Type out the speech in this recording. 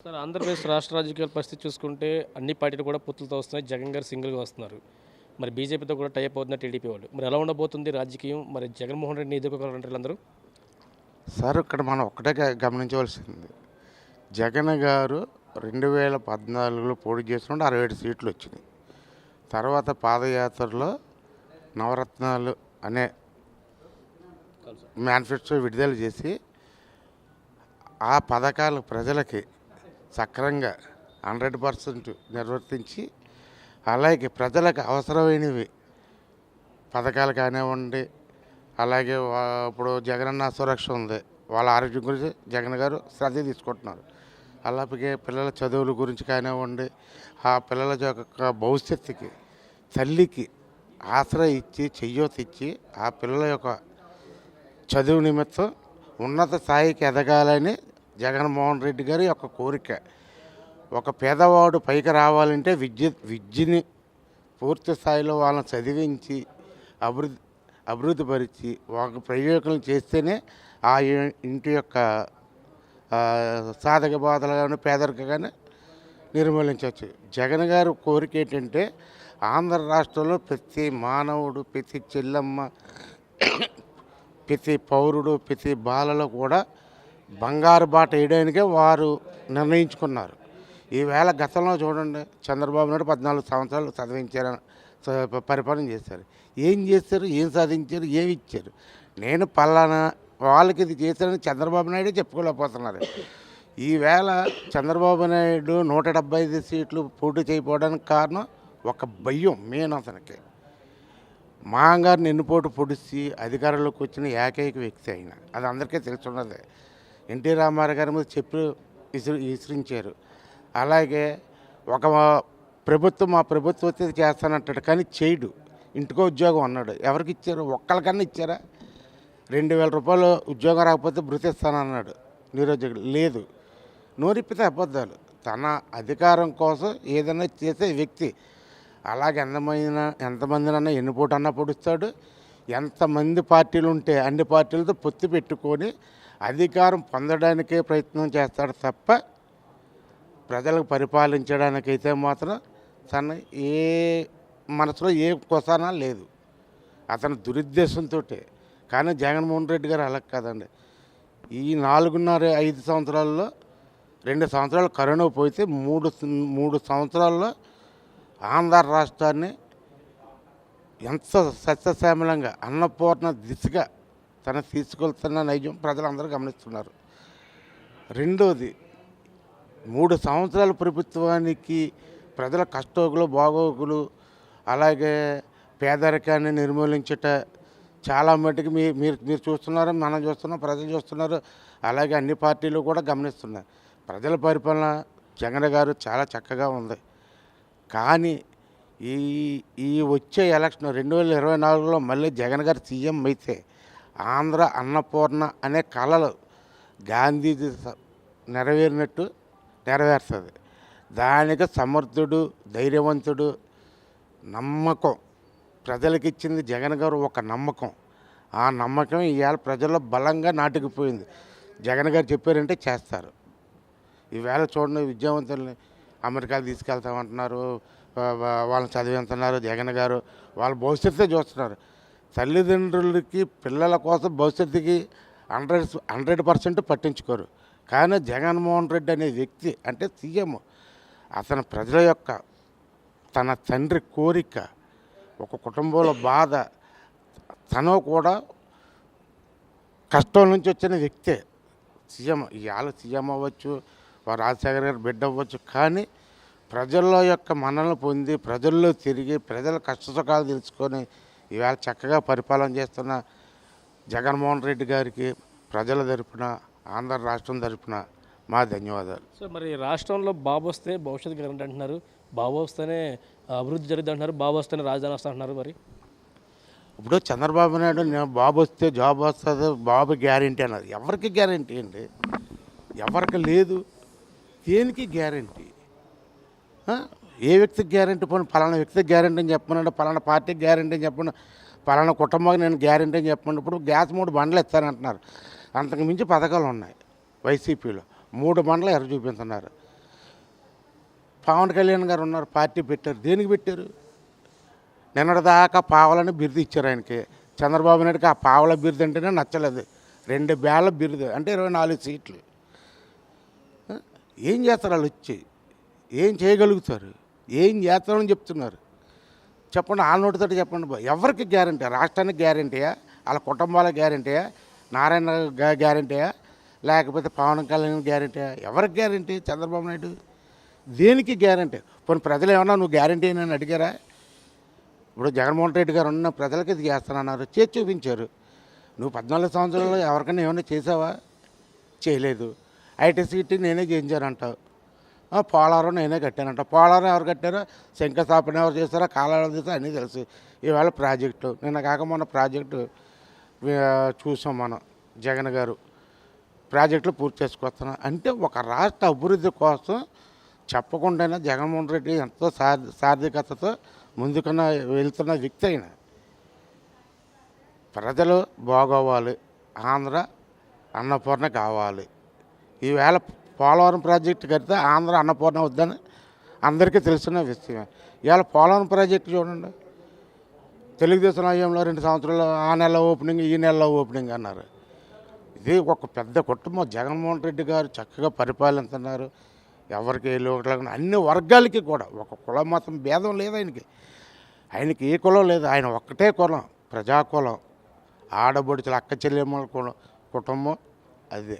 Sir Andhra Pradesh రాష్ట్ర రాజకీయ పరిస్థితి చూసుకుంటే అన్ని పార్టీలు కూడా పొత్తులతో వస్తున్నాయి. జగన్ గారు సింగిల్గా వస్తున్నారు. మరి బీజేపీతో కూడా టైప్ అవుతున్నారు టీడీపీ వాళ్ళు. మరి ఎలా ఉండబోతుంది రాజకీయం? మరి జగన్మోహన్ రెడ్డిని ఎదుర్కోగలరంటారు వీళ్ళందరూ? సార్ ఇక్కడ మనం ఒక్కటే గమనించవలసింది, జగన్ గారు 2014లో పోటీ చేసినప్పుడు 67 సీట్లు వచ్చినాయి. తర్వాత పాదయాత్రలో నవరత్నాలు అనే మేనిఫెస్టో విడుదల చేసి ఆ పథకాలు ప్రజలకి సక్రంగా 100% నిర్వర్తించి, అలాగే ప్రజలకు అవసరమైనవి పథకాలు కానివ్వండి, అలాగే ఇప్పుడు జగనన్న సురక్ష ఉంది, వాళ్ళ ఆరోగ్యం గురించి జగన్ గారు శ్రద్ధ తీసుకుంటున్నారు. అలాగే పిల్లల చదువుల గురించి కానివ్వండి, ఆ పిల్లల యొక్క భవిష్యత్తుకి తల్లికి ఆశ్రయం ఇచ్చి చెయ్యూత ఇచ్చి ఆ పిల్లల యొక్క చదువు నిమిత్తం ఉన్నత స్థాయికి ఎదగాలని జగన్మోహన్ రెడ్డి గారి యొక్క కోరిక. ఒక పేదవాడు పైకి రావాలంటే విద్యని పూర్తి స్థాయిలో వాళ్ళని చదివించి అభివృద్ధిపరిచి ఒక ప్రయోజనం చేస్తేనే ఆ ఇంటి యొక్క సాధక బాధలు కానీ పేదరిక కానీ నిర్మూలించవచ్చు. జగన్ గారి కోరిక ఏంటంటే ఆంధ్ర రాష్ట్రంలో ప్రతి మానవుడు, ప్రతి చెల్లమ్మ, ప్రతి పౌరుడు, ప్రతి బాలలో కూడా బంగారు బాట వేయడానికే వారు నిర్ణయించుకున్నారు. ఈవేళ గతంలో చూడండి, చంద్రబాబు నాయుడు 14 సంవత్సరాలు చదివించారు, పరిపాలన చేశారు. ఏం చేశారు, ఏం సాధించారు, ఏమి ఇచ్చారు? నేను పలానా వాళ్ళకి ఇది చేశారని చంద్రబాబు నాయుడు చెప్పుకోలేకపోతున్నారు. ఈవేళ చంద్రబాబు నాయుడు 175 సీట్లు పోటీ చేయకపోవడానికి కారణం ఒక భయం. మెయిన్ అతనికి మాంగారిని ఎన్నుపోటు పొడిచి అధికారంలోకి వచ్చిన ఏకైక వ్యక్తి అయిన అది అందరికీ తెలుసున్నదే. ఎన్టీ రామారావు గారి మీద చెప్పి విసిరించారు. అలాగే ఒక ప్రభుత్వం మా ప్రభుత్వం వచ్చి చేస్తానంటాడు, కానీ చేయడు. ఇంటికో ఉద్యోగం అన్నాడు. ఎవరికి ఇచ్చారు? ఒక్కరికన్నా ఇచ్చారా? 2000 రూపాయలు ఉద్యోగం రాకపోతే బృతిస్తానన్నాడు నిరుద్యోగుడు. లేదు, నోరిప్పితే అబద్ధాలు. తన అధికారం కోసం ఏదైనా చేసే వ్యక్తి. అలాగే ఎంతమందినన్నా ఎన్నిపోటన్నా పొడుస్తాడు. ఎంతమంది పార్టీలు ఉంటే అన్ని పార్టీలతో పొత్తు పెట్టుకొని అధికారం పొందడానికే ప్రయత్నం చేస్తాడు తప్ప ప్రజలకు పరిపాలించడానికైతే మాత్రం తన ఏ మనసులో ఏ కొసానా లేదు. అతని దురుద్దేశంతో. కానీ జగన్మోహన్ రెడ్డి గారు అలా కాదండి. ఈ 4.5 సంవత్సరాల్లో 2 సంవత్సరాలు కరోనా పోతే 3 సంవత్సరాల్లో ఆంధ్ర రాష్ట్రాన్ని ఎంత సస్యశ్యామలంగా అన్నపూర్ణ దిశగా తన తీసుకెళ్తున్న నైజం ప్రజలందరూ గమనిస్తున్నారు. రెండోది, 3 సంవత్సరాల ప్రభుత్వానికి ప్రజల కష్టోగులు బాగోగులు, అలాగే పేదరికాన్ని నిర్మూలించట చాలా మటుకు మీరు చూస్తున్నారు, మనం చూస్తున్నాం, ప్రజలు చూస్తున్నారు. అలాగే అన్ని పార్టీలు కూడా గమనిస్తున్నారు. ప్రజల పరిపాలన జగన్ గారు చాలా చక్కగా ఉంది. కానీ ఈ వచ్చే ఎలక్షన్ 2024లో మళ్ళీ జగన్ గారు సీఎం అయితే ఆంధ్ర అన్నపూర్ణ అనే కళలు గాంధీజీ నెరవేరినట్టు నెరవేరుతుంది. దానికి సమర్థుడు, ధైర్యవంతుడు, నమ్మకం ప్రజలకు ఇచ్చింది జగన్ గారు. ఒక నమ్మకం. ఆ నమ్మకం ఇవాళ ప్రజల్లో బలంగా నాటుకుపోయింది. జగన్ గారు చెప్పారంటే చేస్తారు. ఈవేళ చూడండి, విద్యావంతుల్ని అమెరికాకు తీసుకెళ్తామంటున్నారు, వాళ్ళని చదివిస్తున్నారు. జగన్ గారు వాళ్ళ భవిష్యత్తే చూస్తున్నారు. తల్లిదండ్రులకి పిల్లల కోసం భవిష్యత్తుకి 100% పట్టించుకోరు. కానీ జగన్మోహన్ రెడ్డి అనే వ్యక్తి అంటే సీఎం, అతని ప్రజల యొక్క తన తండ్రి కోరిక, ఒక కుటుంబంలో బాధ, తను కూడా కష్టం నుంచి వచ్చిన వ్యక్తే సీఎం. ఇవాళ సీఎం అవ్వచ్చు, రాజశేఖర్ గారు బిడ్డ అవ్వచ్చు, కానీ ప్రజల్లో యొక్క మన్ననలు పొంది ప్రజల్లో తిరిగి ప్రజల కష్టసుఖాలు తెలుసుకొని ఇవాళ చక్కగా పరిపాలన చేస్తున్న జగన్మోహన్ రెడ్డి గారికి ప్రజల తరపున, ఆంధ్ర రాష్ట్రం తరపున మా ధన్యవాదాలు. సో మరి రాష్ట్రంలో బాబు వస్తే భవిష్యత్తు గ్యారంటీ అంటున్నారు, బాబు వస్తేనే అభివృద్ధి జరుగుతుంది అంటున్నారు, బాబు వస్తేనే రాజధాని వస్తా అంటున్నారు. మరి ఇప్పుడు చంద్రబాబు నాయుడు నేను బాబు వస్తే జాబ్ వస్తుంది, బాబు గ్యారంటీ అన్నది. ఎవరికి గ్యారంటీ అండి? ఎవరికి లేదు. దేనికి గ్యారంటీ? ఏ వ్యక్తికి గ్యారంటీ? పోనీ పలానా వ్యక్తికి గ్యారంటీ అని చెప్పమన్నాడు, పలానా పార్టీకి గ్యారంటీ అని చెప్పండి, పలానా కుటుంబానికి నేను గ్యారంటీ అని చెప్పండి. ఇప్పుడు గ్యాస్ 3 బండ్లు ఇస్తానంటున్నారు. అంతకు మించి పథకాలు ఉన్నాయి వైసీపీలో. 3 బండ్లు ఎర్ర చూపిస్తున్నారు. పవన్ కళ్యాణ్ గారు ఉన్నారు, పార్టీ పెట్టారు. దేనికి పెట్టారు? నిన్నటిదాకా పావలని బిరుదు ఇచ్చారు ఆయనకి. చంద్రబాబు నాయుడుకి ఆ పావల బిరుదు అంటేనే నచ్చలేదు. 2 బ్యాళ్ళ బిరుదు అంటే 24 సీట్లు. ఏం చేస్తారు వాళ్ళు వచ్చి? ఏం చేయగలుగుతారు? ఏం చేస్తారని చెప్తున్నారు? చెప్పండి, ఆ నోటితో చెప్పండి. ఎవరికి గ్యారంటీ? రాష్ట్రానికి గ్యారంటీయా? వాళ్ళ కుటుంబాల గ్యారంటీయా? నారాయణ గ్యారంటీయా? లేకపోతే పవన్ కళ్యాణ్ గ్యారంటీయా? ఎవరికి గ్యారంటీ? చంద్రబాబు నాయుడు దేనికి గ్యారంటీ? పోనీ ప్రజలు ఏమన్నా నువ్వు గ్యారంటీ అని అడిగారా? ఇప్పుడు జగన్మోహన్ రెడ్డి గారు ఉన్న ప్రజలకి ఇది చేస్తానన్నారు, చేసి చూపించారు. నువ్వు 14 సంవత్సరాల్లో ఎవరికైనా ఏమైనా చేసావా? చేయలేదు. ఐటీ సిటీ నేనే చేయించానంటావు. పోలవరం నేనే కట్టానంట. పోలవరం ఎవరు కట్టారో, శంకుస్థాపన ఎవరు చేస్తారో, కాలాలు చేస్తారో అన్నీ తెలుసు. ఈవేళ ప్రాజెక్టు నిన్న కాక మొన్న ప్రాజెక్టు చూసాం మనం. జగన్ గారు ప్రాజెక్టులు పూర్తి చేసుకొస్తున్నా అంటే ఒక రాష్ట్ర అభివృద్ధి కోసం చెప్పకుండానే జగన్మోహన్ రెడ్డి ఎంతో సార్థకతతో ముందుకున్న వెళ్తున్న వ్యక్తి అయిన. ప్రజలు బాగోవాలి, ఆంధ్ర అన్నపూర్ణ కావాలి. ఈవేళ పోలవరం ప్రాజెక్టు కడితే ఆంధ్ర అన్నపూర్ణ వద్దని అందరికీ తెలిసిన విషయమే. ఇవాళ పోలవరం ప్రాజెక్టు చూడండి, తెలుగుదేశం హయాంలో 2 సంవత్సరాలు ఆ నెల ఓపెనింగ్, ఈ నెలలో ఓపెనింగ్ అన్నారు. ఇది ఒక పెద్ద కుటుంబం. జగన్మోహన్ రెడ్డి గారు చక్కగా పరిపాలిస్తున్నారు. ఎవరికి ఏ లోటు లేకుండా అన్ని వర్గాలకి కూడా, ఒక కుల మతం భేదం లేదు ఆయనకి. ఆయనకి ఏ కులం లేదు, ఆయన ఒక్కటే కులం, ప్రజాకులం. ఆడబడుచుల అక్క చెల్లెమ్మల కుటుంబం అదే.